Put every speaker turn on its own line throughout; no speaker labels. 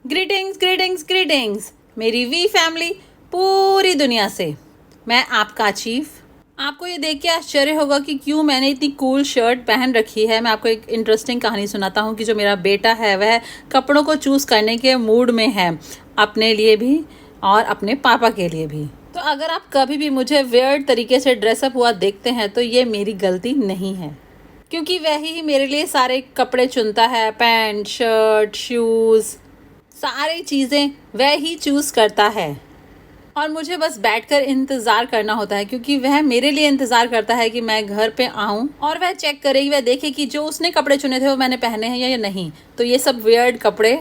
Greetings greetings greetings मेरी we family पूरी दुनिया से। मैं आपका चीफ। आपको ये देख के आश्चर्य होगा कि क्यों मैंने इतनी कूल शर्ट पहन रखी है। मैं आपको एक इंटरेस्टिंग कहानी सुनाता हूँ कि जो मेरा बेटा है वह कपड़ों को चूज़ करने के मूड में है, अपने लिए भी और अपने पापा के लिए भी। तो अगर आप कभी भी मुझे वियर्ड तरीके से ड्रेसअप हुआ देखते हैं तो ये मेरी गलती नहीं है, क्योंकि वह ही मेरे लिए सारे कपड़े चुनता है। पैंट, शर्ट, शूज़, सारी चीज़ें वह ही चूज़ करता है और मुझे बस बैठकर इंतज़ार करना होता है, क्योंकि वह मेरे लिए इंतज़ार करता है कि मैं घर पे आऊँ और वह चेक करेगी, वह देखे कि जो उसने कपड़े चुने थे वो मैंने पहने हैं या नहीं। तो ये सब वियर्ड कपड़े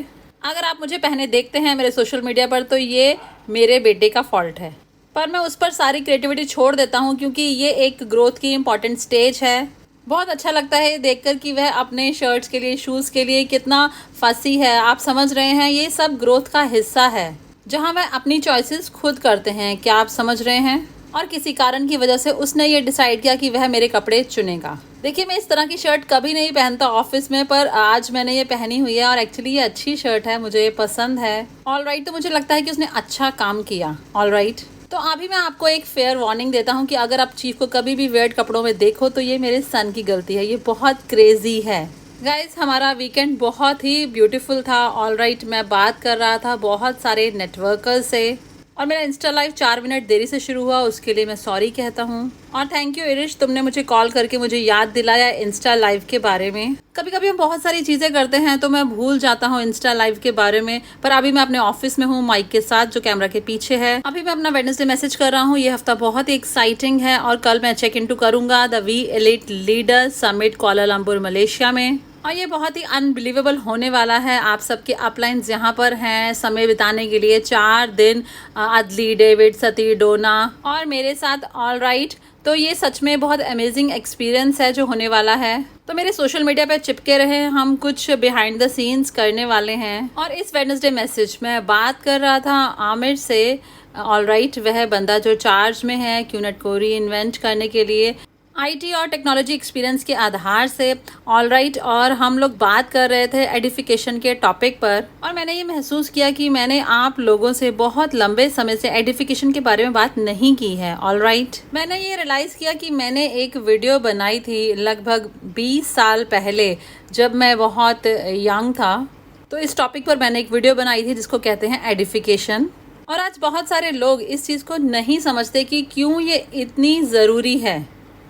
अगर आप मुझे पहने देखते हैं मेरे सोशल मीडिया पर तो ये मेरे बेटे का फॉल्ट है, पर मैं उस पर सारी क्रिएटिविटी छोड़ देता हूँ, क्योंकि ये एक ग्रोथ की इम्पॉर्टेंट स्टेज है। बहुत अच्छा लगता है ये देखकर कि वह अपने शर्ट्स के लिए, शूज़ के लिए कितना फसी है। आप समझ रहे हैं, ये सब ग्रोथ का हिस्सा है जहां वह अपनी चॉइसेस खुद करते हैं। क्या आप समझ रहे हैं? और किसी कारण की वजह से उसने ये डिसाइड किया कि वह मेरे कपड़े चुनेगा। देखिए, मैं इस तरह की शर्ट कभी नहीं पहनता ऑफिस में, पर आज मैंने ये पहनी हुई है और एक्चुअली ये अच्छी शर्ट है, मुझे ये पसंद है। ऑल राइट, तो मुझे लगता है कि उसने अच्छा काम किया। ऑल राइट, तो अभी मैं आपको एक फेयर वार्निंग देता हूँ कि अगर आप चीफ को कभी भी वियर्ड कपड़ों में देखो तो ये मेरे सन की गलती है। ये बहुत क्रेजी है। गाइज, हमारा वीकेंड बहुत ही ब्यूटीफुल था। ऑल राइट, मैं बात कर रहा था बहुत सारे नेटवर्कर्स से और मेरा इंस्टा लाइव 4 मिनट देरी से शुरू हुआ, उसके लिए मैं सॉरी कहता हूँ। और थैंक यू इरिश, तुमने मुझे कॉल करके मुझे याद दिलाया इंस्टा लाइव के बारे में। कभी कभी हम बहुत सारी चीज़ें करते हैं तो मैं भूल जाता हूँ इंस्टा लाइव के बारे में, पर अभी मैं अपने ऑफिस में हूँ माइक के साथ जो कैमरा के पीछे है। अभी मैं अपना वेडनेसडे मैसेज कर रहा हूँ। ये हफ्ता बहुत ही एक्साइटिंग है और कल मैं चेक इन टू करूँगा the V elite leader summit Kuala Lumpur Malaysia में, और ये बहुत ही अनबिलीवेबल होने वाला है। आप सबके अपलाइंस यहाँ पर हैं समय बिताने के लिए 4 दिन, अदली, डेविड, सती, डोना और मेरे साथ। ऑल राइट, तो ये सच में बहुत अमेजिंग एक्सपीरियंस है जो होने वाला है। तो मेरे सोशल मीडिया पे चिपके रहे, हम कुछ बिहाइंड द सीन्स करने वाले हैं। और इस वेडनेसडे मैसेज में बात कर रहा था आमिर से। ऑल राइट, वह बंदा जो चार्ज में है क्यूनेट को री इन्वेंट करने के लिए आईटी और टेक्नोलॉजी एक्सपीरियंस के आधार से। ऑल राइट, और हम लोग बात कर रहे थे एडिफिकेशन के टॉपिक पर, और मैंने ये महसूस किया कि मैंने आप लोगों से बहुत लंबे समय से एडिफिकेशन के बारे में बात नहीं की है। ऑल राइट, मैंने ये रियलाइज़ किया कि मैंने एक वीडियो बनाई थी लगभग 20 साल पहले जब मैं बहुत यंग था। तो इस टॉपिक पर मैंने एक वीडियो बनाई थी जिसको कहते हैं एडिफिकेशन। और आज बहुत सारे लोग इस चीज़ को नहीं समझते कि क्यों ये इतनी ज़रूरी है,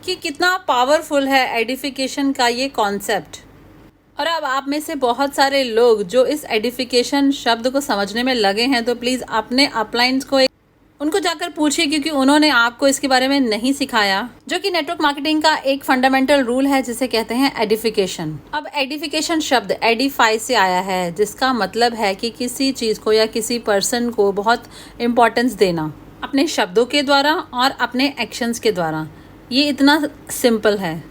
कि कितना पावरफुल है एडिफिकेशन का ये कॉन्सेप्ट। और अब आप में से बहुत सारे लोग जो इस एडिफिकेशन शब्द को समझने में लगे हैं, तो प्लीज़ अपने अपलाइंस को उनको जाकर पूछिए, क्योंकि उन्होंने आपको इसके बारे में नहीं सिखाया, जो कि नेटवर्क मार्केटिंग का एक फंडामेंटल रूल है जिसे कहते हैं एडिफिकेशन। अब एडिफिकेशन शब्द एडिफाई से आया है, जिसका मतलब है कि किसी चीज़ को या किसी पर्सन को बहुत इम्पोर्टेंस देना अपने शब्दों के द्वारा और अपने एक्शंस के द्वारा। ये इतना सिंपल है।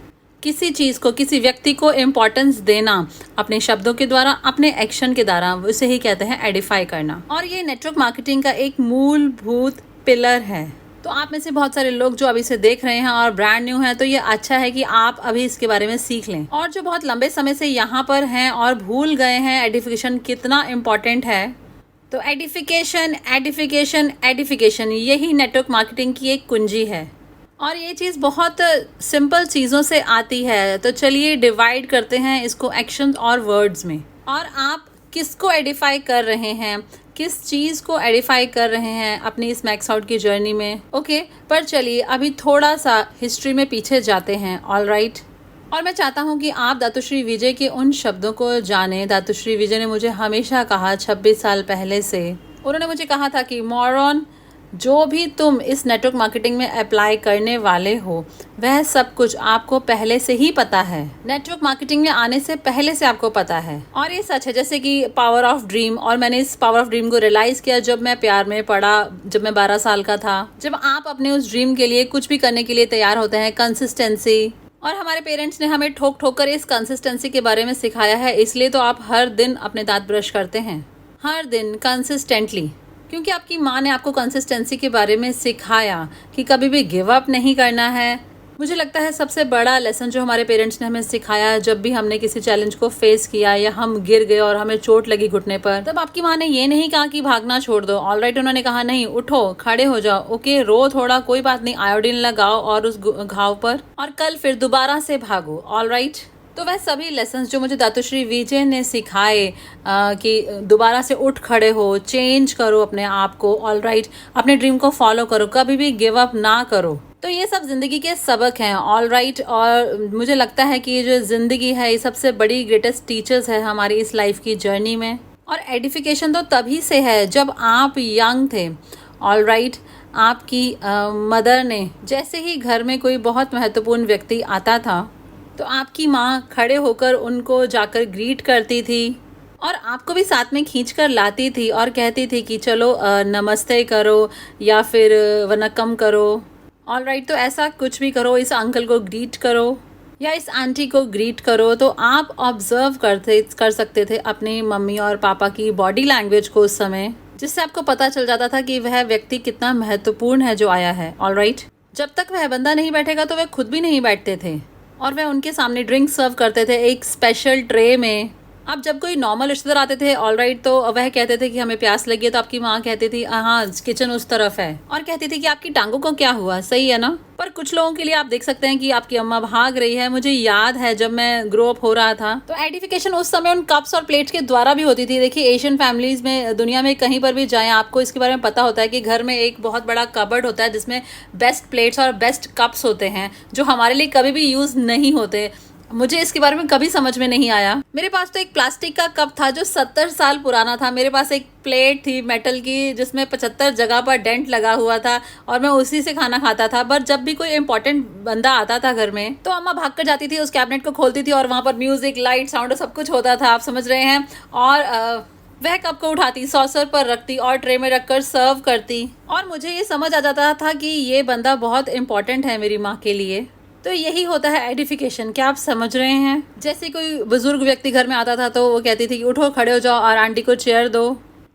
किसी चीज़ को, किसी व्यक्ति को इम्पोर्टेंस देना अपने शब्दों के द्वारा, अपने एक्शन के द्वारा, उसे ही कहते हैं एडिफाई करना। और ये नेटवर्क मार्केटिंग का एक मूलभूत पिलर है। तो आप में से बहुत सारे लोग जो अभी से देख रहे हैं और ब्रांड न्यू हैं, तो ये अच्छा है कि आप अभी इसके बारे में सीख लें। और जो बहुत लंबे समय से यहाँ पर हैं और भूल गए हैं एडिफिकेशन कितना इम्पॉर्टेंट है, तो एडिफिकेशन एडिफिकेशन एडिफिकेशन यही नेटवर्क मार्केटिंग की एक कुंजी है। और ये चीज़ बहुत सिंपल चीज़ों से आती है। तो चलिए डिवाइड करते हैं इसको एक्शन और वर्ड्स में। और आप किसको एडिफाई कर रहे हैं, किस चीज़ को एडिफाई कर रहे हैं अपनी इस मैक्स आउट की जर्नी में। ओके, पर चलिए अभी थोड़ा सा हिस्ट्री में पीछे जाते हैं। ऑल राइट, और मैं चाहता हूँ कि आप दातुश्री विजय के उन शब्दों को जानें। दातुश्री विजय ने मुझे हमेशा कहा, 26 साल पहले से उन्होंने मुझे कहा था कि मॉरॉन, जो भी तुम इस नेटवर्क मार्केटिंग में अप्लाई करने वाले हो वह सब कुछ आपको पहले से ही पता है। नेटवर्क मार्केटिंग में आने से पहले से आपको पता है। और ये सच है, जैसे कि पावर ऑफ ड्रीम। और मैंने इस पावर ऑफ ड्रीम को रियलाइज़ किया जब मैं प्यार में पड़ा, जब मैं 12 साल का था। जब आप अपने उस ड्रीम के लिए कुछ भी करने के लिए तैयार होते हैं, कंसिस्टेंसी। और हमारे पेरेंट्स ने हमें ठोक ठोक कर इस कंसिस्टेंसी के बारे में सिखाया है, इसलिए तो आप हर दिन अपने दांत ब्रश करते हैं, हर दिन कंसिस्टेंटली, क्योंकि आपकी माँ ने आपको कंसिस्टेंसी के बारे में सिखाया कि कभी भी गिव अप नहीं करना है, मुझे लगता है सबसे बड़ा लेसन जो हमारे पेरेंट्स ने हमें सिखाया है, जब भी हमने किसी चैलेंज को फेस किया या हम गिर गए और हमें चोट लगी घुटने पर, तब आपकी माँ ने ये नहीं कहा कि भागना छोड़ दो। ऑलराइट, उन्होंने कहा नहीं, उठो, खड़े हो जाओ, ओके, रो थोड़ा, कोई बात नहीं, आयोडीन लगाओ और उस घाव पर, और कल फिर दोबारा से भागो। ऑलराइट, तो वह सभी लेसन्स जो मुझे दातुश्री विजय ने सिखाए कि दोबारा से उठ खड़े हो, चेंज करो अपने आप को, ऑलराइट, अपने ड्रीम को फॉलो करो, कभी भी गिव अप ना करो। तो ये सब ज़िंदगी के सबक हैं, ऑलराइट। और मुझे लगता है कि ये जो ज़िंदगी है, ये सबसे बड़ी ग्रेटेस्ट टीचर्स है हमारी इस लाइफ की जर्नी में। और एडिफिकेशन तो तभी से है जब आप यंग थे, ऑलराइट। आपकी मदर ने जैसे ही घर में कोई बहुत महत्वपूर्ण व्यक्ति आता था, तो आपकी माँ खड़े होकर उनको जाकर ग्रीट करती थी और आपको भी साथ में खींच कर लाती थी और कहती थी कि चलो नमस्ते करो या फिर वनकम करो, ऑलराइट। तो ऐसा कुछ भी करो, इस अंकल को ग्रीट करो या इस आंटी को ग्रीट करो। तो आप ऑब्जर्व कर सकते थे अपनी मम्मी और पापा की बॉडी लैंग्वेज को उस समय, जिससे आपको पता चल जाता था कि वह व्यक्ति कितना महत्वपूर्ण है जो आया है, ऑलराइट। जब तक वह बंदा नहीं बैठेगा तो वह खुद भी नहीं बैठते थे और वह उनके सामने ड्रिंक सर्व करते थे एक स्पेशल ट्रे में। अब जब कोई नॉर्मल रिश्तेदार आते थे, ऑलराइट, तो वह कहते थे कि हमें प्यास लगी है, तो आपकी माँ कहती थी हाँ किचन उस तरफ है, और कहती थी कि आपकी टांगों को क्या हुआ, सही है ना। पर कुछ लोगों के लिए आप देख सकते हैं कि आपकी अम्मा भाग रही है। मुझे याद है जब मैं ग्रो अप हो रहा था, तो एडिफिकेशन उस समय उन कप्स और प्लेट्स के द्वारा भी होती थी। देखिए, एशियन फैमिलीज में, दुनिया में कहीं पर भी जाएं, आपको इसके बारे में पता होता है कि घर में एक बहुत बड़ा कबर्ड होता है जिसमें बेस्ट प्लेट्स और बेस्ट कप्स होते हैं, जो हमारे लिए कभी भी यूज नहीं होते। मुझे इसके बारे में कभी समझ में नहीं आया। मेरे पास तो एक प्लास्टिक का कप था जो 70 साल पुराना था। मेरे पास एक प्लेट थी मेटल की जिसमें 75 जगह पर डेंट लगा हुआ था और मैं उसी से खाना खाता था। पर जब भी कोई इंपॉर्टेंट बंदा आता था घर में, तो अम्मा भाग कर जाती थी, उस कैबिनेट को खोलती थी और वहाँ पर म्यूजिक, लाइट, साउंड सब कुछ होता था, आप समझ रहे हैं। और वह कप को उठाती, सॉसर पर रखती और ट्रे में रखकर सर्व करती, और मुझे ये समझ आ जाता था कि ये बंदा बहुत इंपॉर्टेंट है मेरी माँ के लिए। तो यही होता है एडिफिकेशन, क्या आप समझ रहे हैं। जैसे कोई बुजुर्ग व्यक्ति घर में आता था तो वो कहती थी कि उठो, खड़े हो जाओ और आंटी को चेयर दो।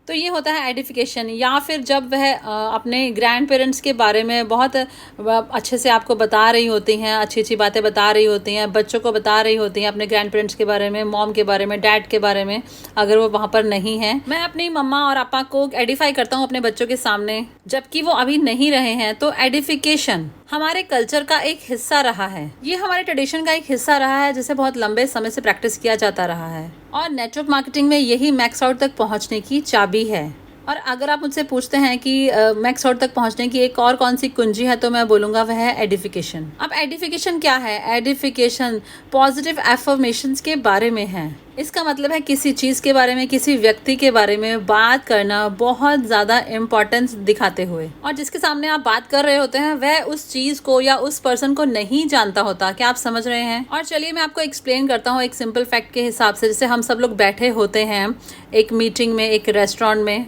तो ये होता है एडिफिकेशन। या फिर जब वह अपने ग्रैंड पेरेंट्स के बारे में बहुत अच्छे से आपको बता रही होती हैं, अच्छी अच्छी बातें बता रही होती हैं, बच्चों को बता रही होती हैं अपने ग्रैंड पेरेंट्स के बारे में, मॉम के बारे में, डैड के बारे में, अगर वो वहाँ पर नहीं है। मैं अपनी मम्मा और पापा को एडिफाई करता हूँ अपने बच्चों के सामने, जबकि वो अभी नहीं रहे हैं। तो एडिफिकेशन हमारे कल्चर का एक हिस्सा रहा है, ये हमारे ट्रेडिशन का एक हिस्सा रहा है, जिसे बहुत लंबे समय से प्रैक्टिस किया जाता रहा है। और नेटवर्क मार्केटिंग में यही मैक्स आउट तक पहुंचने की चाबी है। और अगर आप मुझसे पूछते हैं कि मैक्स आउट तक पहुंचने की एक और कौन सी कुंजी है, तो मैं बोलूँगा वह है एडिफिकेशन। अब एडिफिकेशन क्या है? एडिफिकेशन पॉजिटिव एफर्मेशंस के बारे में है। इसका मतलब है किसी चीज़ के बारे में, किसी व्यक्ति के बारे में बात करना बहुत ज़्यादा इम्पोर्टेंस दिखाते हुए, और जिसके सामने आप बात कर रहे होते हैं वह उस चीज़ को या उस पर्सन को नहीं जानता होता। क्या आप समझ रहे हैं? और चलिए मैं आपको एक्सप्लेन करता हूँ एक सिंपल फैक्ट के हिसाब से। जैसे हम सब लोग बैठे होते हैं एक मीटिंग में, एक रेस्टोरेंट में,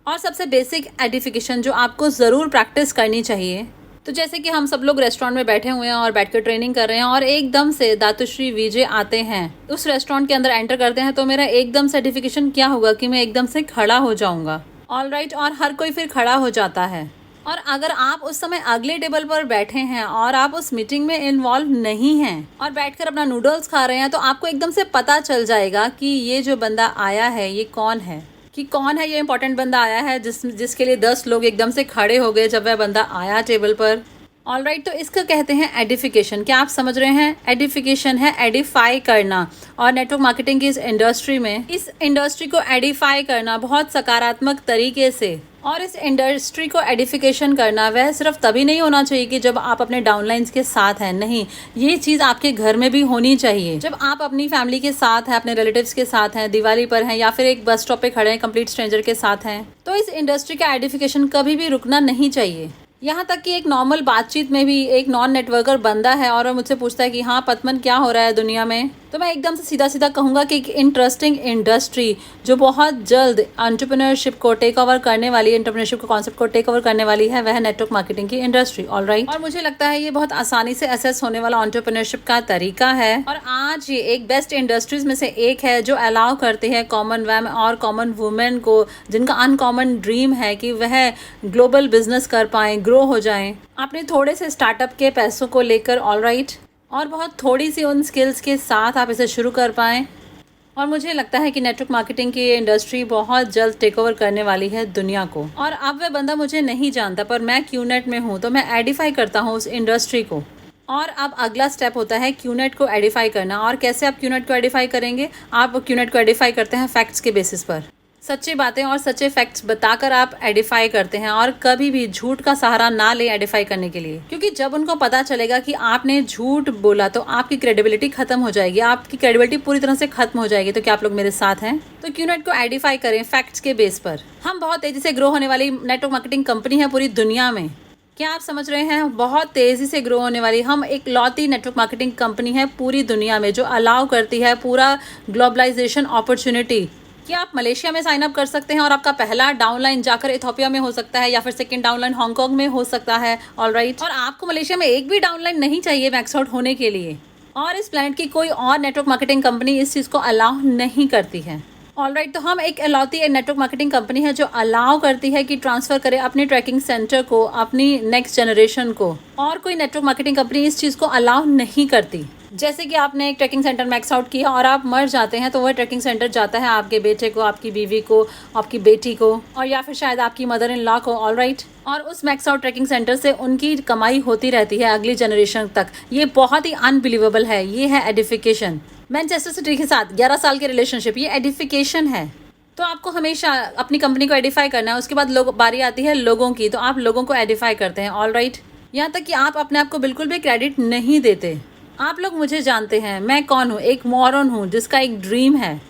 और सबसे बेसिक एडिफिकेशन जो आपको ज़रूर प्रैक्टिस करनी चाहिए, तो जैसे कि हम सब लोग रेस्टोरेंट में बैठे हुए हैं और बैठकर ट्रेनिंग कर रहे हैं, और एकदम से दातुश्री विजय आते हैं, उस रेस्टोरेंट के अंदर एंटर करते हैं, तो मेरा एकदम से एडिफिकेशन क्या होगा कि मैं एकदम से खड़ा हो जाऊंगा, ऑलराइट। और हर कोई फिर खड़ा हो जाता है। और अगर आप उस समय अगले टेबल पर बैठे हैं और आप उस मीटिंग में इन्वॉल्व नहीं हैं और बैठकर अपना नूडल्स खा रहे हैं, तो आपको एकदम से पता चल जाएगा कि ये जो बंदा आया है ये कौन है, ये इंपॉर्टेंट बंदा आया है जिसके लिए 10 लोग एकदम से खड़े हो गए जब वह बंदा आया टेबल पर, ऑलराइट। तो इसका कहते हैं एडिफिकेशन। क्या आप समझ रहे हैं? एडिफिकेशन है एडिफाई करना, और नेटवर्क मार्केटिंग की इस इंडस्ट्री को एडिफाई करना बहुत सकारात्मक तरीके से। और इस इंडस्ट्री को एडिफिकेशन करना वह सिर्फ तभी नहीं होना चाहिए कि जब आप अपने डाउनलाइंस के साथ हैं, नहीं, ये चीज़ आपके घर में भी होनी चाहिए। जब आप अपनी फैमिली के साथ हैं, अपने रिलेटिव्स के साथ हैं, दिवाली पर हैं, या फिर एक बस स्टॉप पे खड़े हैं कंप्लीट स्ट्रेंजर के साथ हैं, तो इस इंडस्ट्री का एडिफिकेशन कभी भी रुकना नहीं चाहिए। यहाँ तक कि एक नॉर्मल बातचीत में भी एक नॉन नेटवर्कर बंदा है और वो मुझसे पूछता है कि हाँ पद्मन क्या हो रहा है दुनिया में, तो मैं एकदम से सीधा कहूँगा कि एक इंटरेस्टिंग इंडस्ट्री जो बहुत जल्द एंटरप्रेन्योरशिप को टेक ओवर करने वाली, एंटरप्रेन्योरशिप के कॉन्सेप्ट को टेक ओवर करने वाली है, वह नेटवर्क मार्केटिंग की इंडस्ट्री, ऑलराइट। और मुझे लगता है ये बहुत आसानी से असेस होने वाला एंटरप्रेन्योरशिप का तरीका है, और आज ये एक बेस्ट इंडस्ट्रीज में से एक है जो अलाउ करती है कॉमन मैन और कॉमन वुमेन को, जिनका अनकॉमन ड्रीम है कि वह ग्लोबल बिजनेस कर पाएं, ग्रो हो जाएं अपने थोड़े से स्टार्टअप के पैसों को लेकर, ऑलराइट, और बहुत थोड़ी सी उन स्किल्स के साथ आप इसे शुरू कर पाएँ। और मुझे लगता है कि नेटवर्क मार्केटिंग की इंडस्ट्री बहुत जल्द टेक ओवर करने वाली है दुनिया को। और अब वह बंदा मुझे नहीं जानता, पर मैं क्यूनेट में हूँ तो मैं एडिफाई करता हूँ उस इंडस्ट्री को। और अब अगला स्टेप होता है क्यूनेट को एडिफाई करना। और कैसे आप क्यूनेट को एडिफाई करेंगे? आप क्यूनेट को एडिफाई करते हैं फैक्ट्स के बेसिस पर, सच्ची बातें और सच्चे फैक्ट्स बताकर आप एडिफाई करते हैं। और कभी भी झूठ का सहारा ना लें एडिफाई करने के लिए, क्योंकि जब उनको पता चलेगा कि आपने झूठ बोला तो आपकी क्रेडिबिलिटी खत्म हो जाएगी, आपकी क्रेडिबिलिटी पूरी तरह से खत्म हो जाएगी। तो क्या आप लोग मेरे साथ हैं? तो क्यूनेट को एडिफाई करें फैक्ट्स के बेस पर। हम बहुत तेजी से ग्रो होने वाली नेटवर्क मार्केटिंग कंपनी है पूरी दुनिया में। क्या आप समझ रहे हैं? बहुत तेज़ी से ग्रो होने वाली हम एक लौती नेटवर्क मार्केटिंग कंपनी है पूरी दुनिया में, जो अलाउ करती है पूरा ग्लोबलाइजेशन अपॉर्चुनिटी। क्या आप मलेशिया में साइन अप कर सकते हैं और आपका पहला डाउनलाइन जाकर इथोपिया में हो सकता है, या फिर सेकंड डाउनलाइन हांगकांग में हो सकता है, ऑलराइट। और आपको मलेशिया में एक भी डाउनलाइन नहीं चाहिए मैक्स आउट होने के लिए। और इस प्लैनेट की कोई और नेटवर्क मार्केटिंग कंपनी इस चीज़ को अलाउ नहीं करती है, ऑलराइट। तो हम एक अलौती नेटवर्क मार्केटिंग कंपनी है जो अलाउ करती है कि ट्रांसफ़र करे अपने ट्रैकिंग सेंटर को अपनी नेक्स्ट जनरेशन को। और कोई नेटवर्क मार्केटिंग कंपनी इस चीज़ को अलाउ नहीं करती। जैसे कि आपने एक ट्रैकिंग सेंटर मैक्स आउट किया और आप मर जाते हैं, तो वह ट्रैकिंग सेंटर जाता है आपके बेटे को, आपकी बीवी को, आपकी बेटी को, और या फिर शायद आपकी मदर इन लॉ को, ऑलराइट। और उस मैक्स आउट ट्रैकिंग सेंटर से उनकी कमाई होती रहती है अगली जनरेशन तक। ये बहुत ही अनबिलीवेबल है। ये है एडिफिकेशन। मैनचेस्टर सिटी के साथ 11 साल की रिलेशनशिप, ये एडिफिकेशन है। तो आपको हमेशा अपनी कंपनी को एडिफाई करना है। उसके बाद बारी आती है लोगों की, तो आप लोगों को एडिफाई करते हैं, ऑलराइट। यहाँ तक कि आप अपने आप को बिल्कुल भी क्रेडिट नहीं देते। आप लोग मुझे जानते हैं, मैं कौन हूँ। एक मॉरन हूँ जिसका एक ड्रीम है।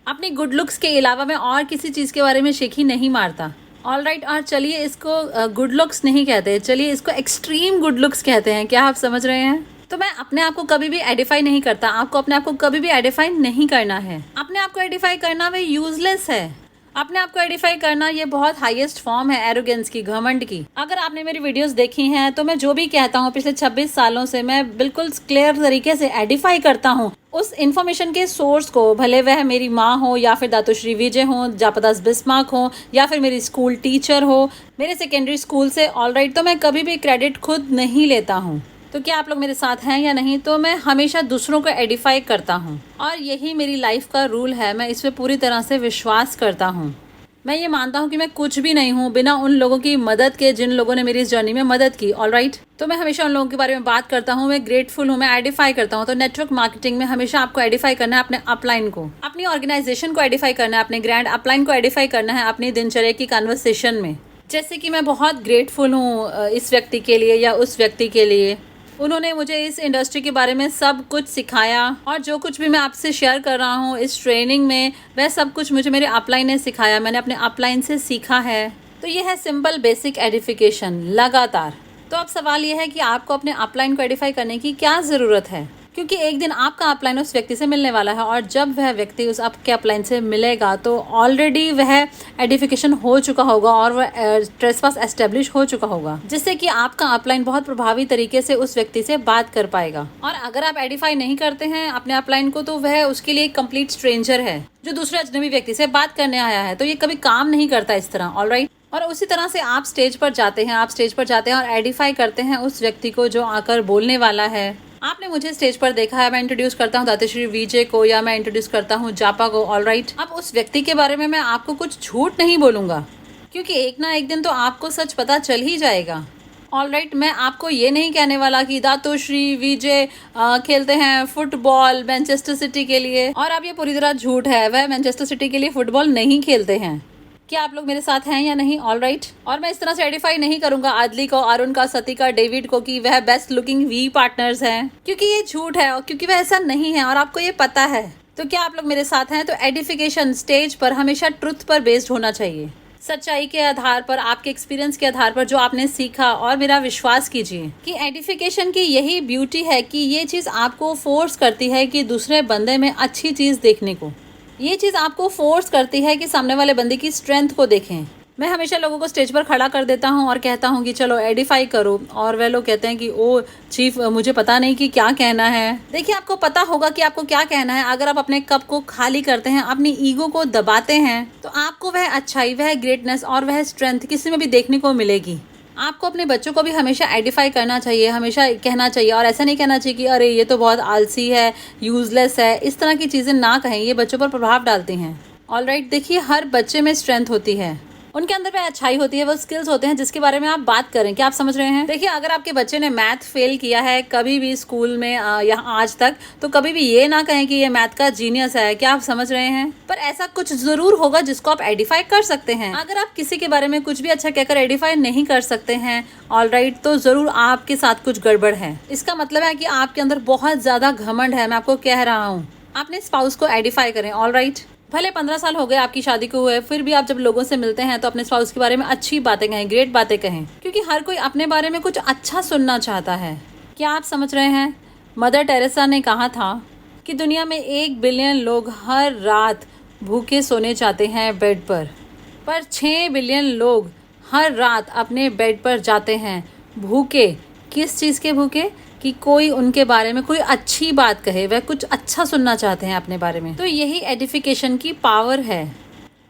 अपनी गुड लुक्स के अलावा मैं और किसी चीज़ के बारे में शेखी नहीं मारता, ऑलराइट। और चलिए इसको गुड लुक्स नहीं कहते, चलिए इसको एक्सट्रीम गुड लुक्स कहते हैं। क्या आप समझ रहे हैं? तो मैं अपने आप को कभी भी एडिफाई नहीं करता। आपको अपने आप को कभी भी एडिफाई नहीं करना है। अपने आप को एडिफाई करना वह यूजलेस है। अपने आप को एडिफाई करना ये बहुत हाईएस्ट फॉर्म है एरोगेंस की, घमंड की। अगर आपने मेरी वीडियोस देखी हैं तो मैं जो भी कहता हूँ पिछले 26 सालों से मैं बिल्कुल क्लियर तरीके से एडिफाई करता हूँ उस इन्फॉर्मेशन के सोर्स को, भले वह मेरी माँ हो या फिर दातोश्री विजय हो, जापदास बिस्मार्क हो, या फिर मेरी स्कूल टीचर हो, मेरे सेकेंडरी स्कूल से, ऑलराइट। तो मैं कभी भी क्रेडिट खुद नहीं लेता हूँ। तो क्या आप लोग मेरे साथ हैं या नहीं? तो मैं हमेशा दूसरों को एडिफाई करता हूँ और यही मेरी लाइफ का रूल है। मैं इस पर पूरी तरह से विश्वास करता हूँ। मैं ये मानता हूँ कि मैं कुछ भी नहीं हूँ बिना उन लोगों की मदद के जिन लोगों ने मेरी इस जर्नी में मदद की, ऑलराइट। तो मैं हमेशा उन लोगों के बारे में बात करता हूँ, मैं ग्रेटफुल हूँ, मैं एडिफाई करता हूँ। तो नेटवर्क मार्केटिंग में हमेशा आपको एडिफाई करना है अपने अपलाइन को, अपनी ऑर्गेनाइजेशन को एडिफाई करना है, अपने ग्रैंड अपलाइन को एडिफाई करना है अपनी दिनचर्या की कन्वर्सेशन में। जैसे कि मैं बहुत ग्रेटफुल हूँ इस व्यक्ति के लिए या उस व्यक्ति के लिए, उन्होंने मुझे इस इंडस्ट्री के बारे में सब कुछ सिखाया। और जो कुछ भी मैं आपसे शेयर कर रहा हूँ इस ट्रेनिंग में, वह सब कुछ मुझे मेरे अपलाइन ने सिखाया, मैंने अपने अपलाइन से सीखा है। तो ये है सिंपल बेसिक एडिफिकेशन, लगातार। तो अब सवाल ये है कि आपको अपने अपलाइन को एडिफाई करने की क्या ज़रूरत है, क्योंकि एक दिन आपका अपलाइन उस व्यक्ति से मिलने वाला है। और जब वह व्यक्ति उस आपके अपलाइन से मिलेगा तो ऑलरेडी वह एडिफिकेशन हो चुका होगा और वह ट्रेसपास एस्टेब्लिश हो चुका होगा, जिससे कि आपका अपलाइन बहुत प्रभावी तरीके से उस व्यक्ति से बात कर पाएगा। और अगर आप एडिफाई नहीं करते हैं अपने अपलाइन को, तो वह उसके लिए एक कंप्लीट स्ट्रेंजर है जो दूसरे अजनबी व्यक्ति से बात करने आया है। तो ये कभी काम नहीं करता इस तरह, ऑलराइट। और उसी तरह से आप स्टेज पर जाते हैं और एडिफाई करते हैं उस व्यक्ति को जो आकर बोलने वाला है। आपने मुझे स्टेज पर देखा है, मैं इंट्रोड्यूस करता हूँ दातेश्री विजय को या मैं इंट्रोड्यूस करता हूँ जापा को, ऑलराइट। अब उस व्यक्ति के बारे में मैं आपको कुछ झूठ नहीं बोलूँगा, क्योंकि एक ना एक दिन तो आपको सच पता चल ही जाएगा, ऑलराइट। मैं आपको ये नहीं कहने वाला कि दातोश्री विजय खेलते हैं फुटबॉल मैनचेस्टर सिटी के लिए, और अब ये पूरी तरह झूठ है, वह मैनचेस्टर सिटी के लिए फुटबॉल नहीं खेलते हैं। क्या आप लोग मेरे साथ हैं या नहीं, ऑलराइट। और मैं इस तरह से एडिफाई नहीं करूंगा आदली को, अरुण का, सती का, डेविड को कि वह बेस्ट लुकिंग वी पार्टनर्स हैं, क्योंकि ये झूठ है और क्योंकि वह ऐसा नहीं है और आपको ये पता है। तो क्या आप लोग मेरे साथ हैं? तो एडिफिकेशन स्टेज पर हमेशा ट्रुथ पर बेस्ड होना चाहिए, सच्चाई के आधार पर, आपके एक्सपीरियंस के आधार पर जो आपने सीखा। और मेरा विश्वास कीजिए कि एडिफिकेशन की यही ब्यूटी है कि ये चीज़ आपको फोर्स करती है कि दूसरे बंदे में अच्छी चीज़ देखने को, ये चीज़ आपको फोर्स करती है कि सामने वाले बंदे की स्ट्रेंथ को देखें। मैं हमेशा लोगों को स्टेज पर खड़ा कर देता हूं और कहता हूं कि चलो एडिफाई करो, और वह लोग कहते हैं कि ओ चीफ मुझे पता नहीं कि क्या कहना है। देखिए, आपको पता होगा कि आपको क्या कहना है। अगर आप अपने कप को खाली करते हैं, अपनी ईगो को दबाते हैं, तो आपको वह अच्छाई, वह ग्रेटनेस और वह स्ट्रेंथ किसी में भी देखने को मिलेगी। आपको अपने बच्चों को भी हमेशा आइडेंटिफाई करना चाहिए, हमेशा कहना चाहिए, और ऐसा नहीं कहना चाहिए कि अरे ये तो बहुत आलसी है, यूजलेस है। इस तरह की चीज़ें ना कहें, ये बच्चों पर प्रभाव डालती हैं। ऑलराइट, देखिए हर बच्चे में स्ट्रेंथ होती है, उनके अंदर में अच्छाई होती है, वो स्किल्स होते हैं जिसके बारे में आप बात करें। क्या आप समझ रहे हैं? देखिए अगर आपके बच्चे ने मैथ फेल किया है कभी भी स्कूल में या आज तक, तो कभी भी ये ना कहें कि ये मैथ का जीनियस है। क्या आप समझ रहे हैं? पर ऐसा कुछ जरूर होगा जिसको आप आइडेंटिफाई कर सकते हैं। अगर आप किसी के बारे में कुछ भी अच्छा कहकर आइडेंटिफाई नहीं कर सकते हैं, ऑलराइट, तो जरूर आपके साथ कुछ गड़बड़ है। इसका मतलब है कि आपके अंदर बहुत ज्यादा घमंड है। मैं आपको कह रहा हूँ, अपने स्पाउस को आइडेंटिफाई करें। ऑलराइट, भले 15 साल हो गए आपकी शादी को हुए, फिर भी आप जब लोगों से मिलते हैं तो अपने स्पाउस के बारे में अच्छी बातें कहें, ग्रेट बातें कहें, क्योंकि हर कोई अपने बारे में कुछ अच्छा सुनना चाहता है। क्या आप समझ रहे हैं? मदर टेरेसा ने कहा था कि दुनिया में 1 बिलियन लोग हर रात भूखे सोने चाहते हैं बेड पर 6 बिलियन लोग हर रात अपने बेड पर जाते हैं भूखे। किस चीज़ के भूखे? कि कोई उनके बारे में कोई अच्छी बात कहे, वह कुछ अच्छा सुनना चाहते हैं अपने बारे में। तो यही एडिफिकेशन की पावर है।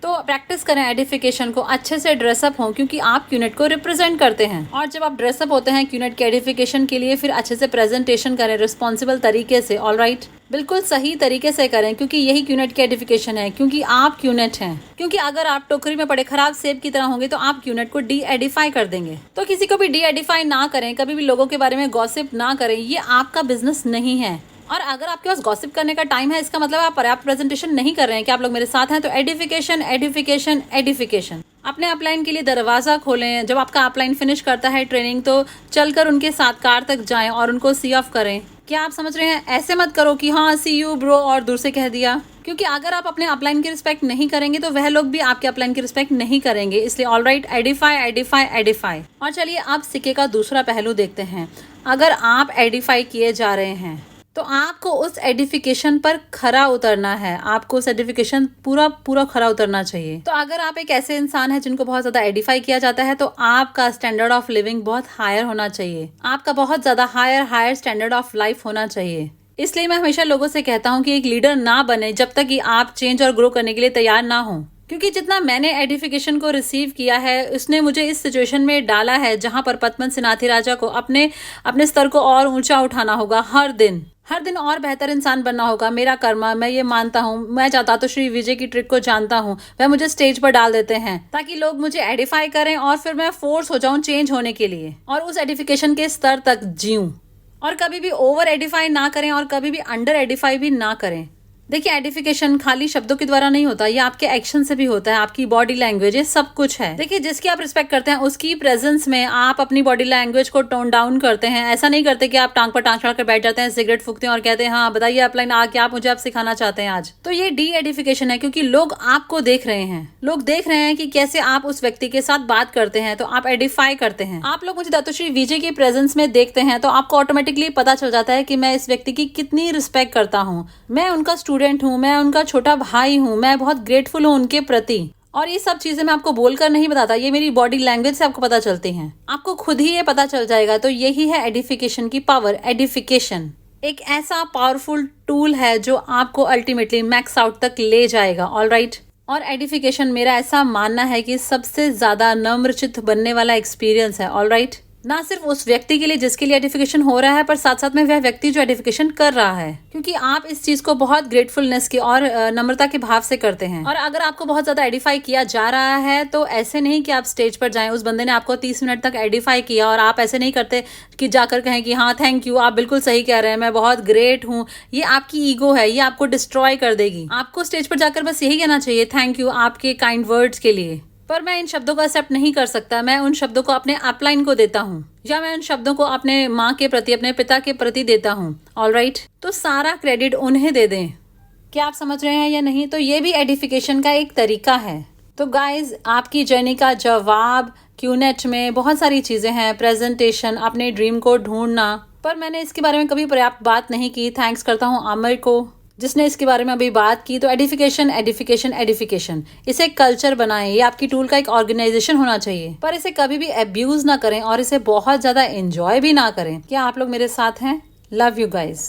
तो प्रैक्टिस करें एडिफिकेशन को, अच्छे से ड्रेसअप हों, क्योंकि आप क्यूनेट को रिप्रेजेंट करते हैं। और जब आप ड्रेसअप होते हैं क्यूनेट के एडिफिकेशन के लिए, फिर अच्छे से प्रेजेंटेशन करें रिस्पॉन्सिबल तरीके से। ऑलराइट, बिल्कुल सही तरीके से करें, क्योंकि यही क्यूनेट की एडिफिकेशन है, क्योंकि आप क्यूनेट हैं। क्योंकि अगर आप टोकरी में पड़े खराब सेब की तरह होंगे तो आप क्यूनेट को डी एडिफाई कर देंगे। तो किसी को भी डी एडिफाई ना करें, कभी भी लोगों के बारे में गॉसिप ना करें, ये आपका बिजनेस नहीं है। और अगर आपके पास गॉसिप करने का टाइम है, इसका मतलब आप पर्याप्त प्रेजेंटेशन नहीं कर रहे हैं। कि आप लोग मेरे साथ हैं? तो एडिफिकेशन एडिफिकेशन एडिफिकेशन। अपने अपलाइन के लिए दरवाजा खोलें। जब आपका अपलाइन फिनिश करता है ट्रेनिंग, तो चलकर उनके साथ कार तक जाएं और उनको सी ऑफ करें। क्या आप समझ रहे हैं? ऐसे मत करो कि हाँ सी यू ब्रो और दूर से कह दिया, क्योंकि अगर आप अपने अपलाइन की रिस्पेक्ट नहीं करेंगे तो वह लोग भी आपके अपलाइन की रिस्पेक्ट नहीं करेंगे। इसलिए ऑलराइट, एडिफाई एडिफाई एडिफाई। और चलिए अब सिक्के का दूसरा पहलू देखते हैं। अगर आप एडिफाई किए जा रहे हैं तो आपको उस एडिफिकेशन पर खरा उतरना है। आपको उस एडिफिकेशन पूरा खरा उतरना चाहिए। तो अगर आप एक ऐसे इंसान हैं जिनको बहुत ज्यादा एडिफाई किया जाता है, तो आपका स्टैंडर्ड ऑफ लिविंग बहुत हायर होना चाहिए। आपका बहुत ज्यादा हायर स्टैंडर्ड ऑफ लाइफ होना चाहिए। इसलिए मैं हमेशा लोगों से कहता हूँ कि एक लीडर ना बने जब तक कि आप चेंज और ग्रो करने के लिए तैयार ना हो। क्योंकि जितना मैंने एडिफिकेशन को रिसीव किया है, उसने मुझे इस सिचुएशन में डाला है जहां पर पद्मन सिनाथी राजा को अपने स्तर को और ऊंचा उठाना होगा। हर दिन और बेहतर इंसान बनना होगा। मेरा कर्मा, मैं ये मानता हूँ। मैं चाहता तो श्री विजय की ट्रिक को जानता हूँ। वह मुझे स्टेज पर डाल देते हैं ताकि लोग मुझे एडिफाई करें और फिर मैं फोर्स हो जाऊं चेंज होने के लिए और उस एडिफिकेशन के स्तर तक जीऊं। और कभी भी ओवर एडिफाई ना करें और कभी भी अंडर एडिफाई भी ना करें। देखिए एडिफिकेशन खाली शब्दों के द्वारा नहीं होता, ये आपके एक्शन से भी होता है, आपकी बॉडी लैंग्वेज, ये सब कुछ है। देखिए जिसकी आप रिस्पेक्ट करते हैं उसकी प्रेजेंस में आप अपनी बॉडी लैंग्वेज को टोन डाउन करते हैं। ऐसा नहीं करते कि आप टांग पर टांग चढ़कर बैठ जाते हैं, सिगरेट फूकते हैं और कहते हैं हाँ बताइए अपलाइन क्या आप मुझे आप सिखाना चाहते हैं आज। तो ये डी एडिफिकेशन है, क्योंकि लोग आपको देख रहे हैं। लोग देख रहे हैं कि कैसे आप उस व्यक्ति के साथ बात करते हैं, तो आप एडिफाई करते हैं। आप लोग मुझे दातुश्री विजय की प्रेजेंस में देखते हैं तो आपको ऑटोमेटिकली पता चल जाता है कि मैं इस व्यक्ति की कितनी रिस्पेक्ट करता हूँ। मैं उनका स्टूडेंट हूँ, मैं उनका छोटा भाई हूँ, मैं बहुत ग्रेटफुल हूँ उनके प्रति। और ये सब चीजें मैं आपको बोलकर नहीं बताता, ये मेरी बॉडी लैंग्वेज से आपको पता चलती हैं। आपको खुद ही ये पता चल जाएगा। तो यही है एडिफिकेशन की पावर। एडिफिकेशन एक ऐसा पावरफुल टूल है जो आपको अल्टीमेटली मैक्स आउट तक ले जाएगा। ऑलराइट, और एडिफिकेशन मेरा ऐसा मानना है कि सबसे ज्यादा नम्रचित्त बनने वाला एक्सपीरियंस है। ऑलराइट, ना सिर्फ उस व्यक्ति के लिए जिसके लिए एडिफिकेशन हो रहा है, पर साथ साथ में वह व्यक्ति जो एडिफिकेशन कर रहा है, क्योंकि आप इस चीज को बहुत ग्रेटफुलनेस के और नम्रता के भाव से करते हैं। और अगर आपको बहुत ज्यादा एडिफाई किया जा रहा है तो ऐसे नहीं कि आप स्टेज पर जाएं, उस बंदे ने आपको 30 मिनट तक एडिफाई किया और आप ऐसे नहीं करते कि जाकर कहें कि हाँ थैंक यू, आप बिल्कुल सही कह रहे हैं, मैं बहुत ग्रेट हूँ। ये आपकी ईगो है, ये आपको डिस्ट्रॉय कर देगी। आपको स्टेज पर जाकर बस यही कहना चाहिए, थैंक यू आपके काइंड वर्ड्स के लिए। पर मैं इन शब्दों को एक्सेप्ट नहीं कर सकता। मैं उन शब्दों को अपने अपलाइन को देता हूँ, या मैं उन शब्दों को अपने माँ के प्रति, अपने पिता के प्रति देता हूँ। ऑलराइट, तो सारा क्रेडिट उन्हें दे दें। क्या आप समझ रहे हैं या नहीं? तो ये भी एडिफिकेशन का एक तरीका है। तो गाइज, आपकी जर्नी का जवाब क्यूनेट में बहुत सारी चीजें हैं। प्रेजेंटेशन, अपने ड्रीम को ढूंढना, पर मैंने इसके बारे में कभी पर्याप्त बात नहीं की। थैंक्स करता हूँ आमिर को जिसने इसके बारे में अभी बात की। तो एडिफिकेशन एडिफिकेशन एडिफिकेशन, इसे कल्चर बनाएं। ये आपकी टूल का एक ऑर्गेनाइजेशन होना चाहिए, पर इसे कभी भी अब्यूज ना करें और इसे बहुत ज्यादा एंजॉय भी ना करें। क्या आप लोग मेरे साथ हैं? Love you guys.